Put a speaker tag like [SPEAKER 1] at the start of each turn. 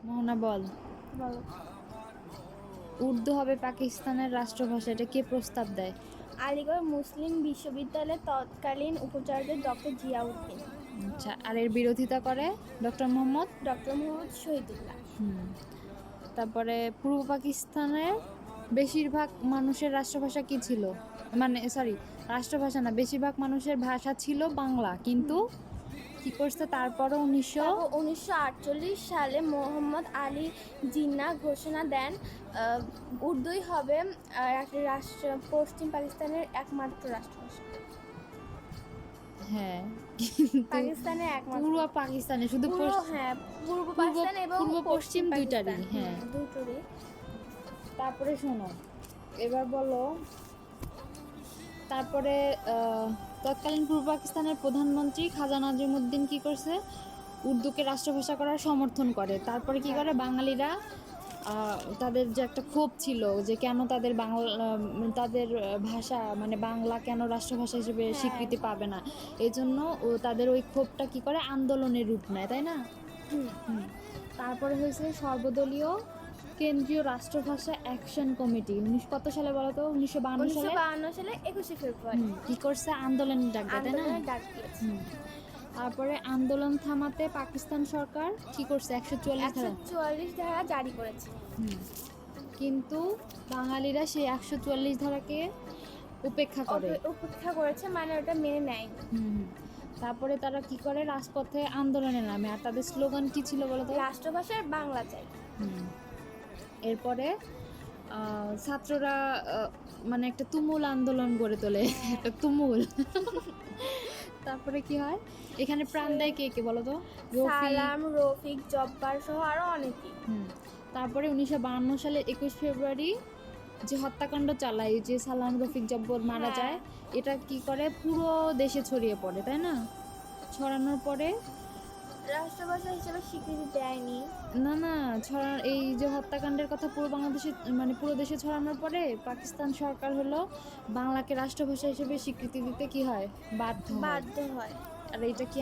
[SPEAKER 1] মোহনা বল।
[SPEAKER 2] বলো।
[SPEAKER 1] উর্দু হবে পাকিস্তানের রাষ্ট্রভাষা, এটা কে প্রস্তাব দেয়?
[SPEAKER 2] আলিগড় মুসলিম বিশ্ববিদ্যালয়ের তৎকালীন উপাচার্য ডক্টর জিয়াউদ্দিন।
[SPEAKER 1] আচ্ছা, আর এর বিরোধিতা করে ডক্টর মোহাম্মদ।
[SPEAKER 2] ডক্টর মোহাম্মদ শহীদুল্লাহ।
[SPEAKER 1] হুম। তারপরে পূর্ব পাকিস্তানের বেশিরভাগ মানুষের রাষ্ট্রভাষা কি ছিল? মানে সরি, রাষ্ট্রভাষা না, বেশিরভাগ মানুষের ভাষা ছিল বাংলা, কিন্তু কি করছে তারপরও 1900।
[SPEAKER 2] তারপর 1948 সালে মোহাম্মদ আলী জিন্নাহ ঘোষণা দেন উর্দুই হবে একটা রাষ্ট্র পশ্চিম পাকিস্তানের একমাত্র রাষ্ট্রভাষা।
[SPEAKER 1] হ্যাঁ, কিন্তু
[SPEAKER 2] পাকিস্তানের একমাত্র
[SPEAKER 1] পূর্ব পাকিস্তানে শুধু
[SPEAKER 2] হ্যাঁ, পূর্ব
[SPEAKER 1] পূর্ব
[SPEAKER 2] পাকিস্তান এবং
[SPEAKER 1] পূর্ব পশ্চিম
[SPEAKER 2] পশ্চিম
[SPEAKER 1] দুইটারই।
[SPEAKER 2] পাকিস্তান,
[SPEAKER 1] হ্যাঁ,
[SPEAKER 2] দুটোরই।
[SPEAKER 1] তারপরে শোনো, এবার বলো। তারপরে তৎকালীন পূর্ব পাকিস্তানের প্রধানমন্ত্রী খাজা নাজিমুদ্দিন কি করছে? উর্দুকে রাষ্ট্রভাষা করার সমর্থন করে। তারপরে কি করে বাঙালিরা তাদের যে একটা ক্ষোভ ছিল যে কেন তাদের বাংলা তাদের ভাষা মানে বাংলা কেন রাষ্ট্রভাষা হিসেবে
[SPEAKER 2] হ্যাঁ।
[SPEAKER 1] স্বীকৃতি পাবে না, এই জন্য তাদের ওই ক্ষোভটা কি করে আন্দোলনের রূপ নেয়, তাই না? হুম। তারপরে হয়েছে সর্বদলীয় কেন্দ্রীয় রাষ্ট্রভাষা অ্যাকশন কমিটি। কত সালে বলো তো? 1952 সালে।
[SPEAKER 2] 1952 সালে 21শে ফেব্রুয়ারি
[SPEAKER 1] কি করছে? আন্দোলনের ডাক দেয়, তাই না?
[SPEAKER 2] আন্দোলনের ডাক দিয়েছে।
[SPEAKER 1] তারপরে আন্দোলন থামাতে পাকিস্তান সরকার কি করছে? 144 ধারা।
[SPEAKER 2] 144 ধারা জারি করেছে।
[SPEAKER 1] কিন্তু বাঙালিরা সেই 144 ধারাকে উপেক্ষা করে।
[SPEAKER 2] উপেক্ষা করেছে, মানে ওটা মেনে নেয়নি।
[SPEAKER 1] তারপরে তারা কি করে? রাজপথে আন্দোলনে নামে। আর তাদের স্লোগান কি ছিল বলো তো?
[SPEAKER 2] রাষ্ট্রভাষার বাংলা চাই।
[SPEAKER 1] এরপরে ছাত্ররা মানে একটা তুমুল আন্দোলন গড়ে তোলে, একটা তুমুল। তারপরে কি হয়? এখানে প্রাণ দেয় কে কে বলো তো?
[SPEAKER 2] সালাম, রফিক, জব্বার সহ আরো অনেকেই।
[SPEAKER 1] তারপরে 1952 সালে 21 ফেব্রুয়ারি যে হত্যাকাণ্ড চালায়, যে সালাম, রফিক, জব্বর মারা যায়, এটা কি করে? পুরো দেশে ছড়িয়ে পড়ে, তাই না? ছড়ানোর পরে
[SPEAKER 2] রাষ্ট্রভাষা হিসেবে স্বীকৃতি দেয়নি।
[SPEAKER 1] না, এই যে হত্যাকাণ্ডের কথা পুরো বাংলাদেশে মানে পুরো দেশে ছড়ানোর পরে পাকিস্তান সরকার হলো বাংলাকে রাষ্ট্রভাষা হিসেবে স্বীকৃতি দিতে কি হয়? বাধ্য হয়।
[SPEAKER 2] হয়।
[SPEAKER 1] আর এটা কি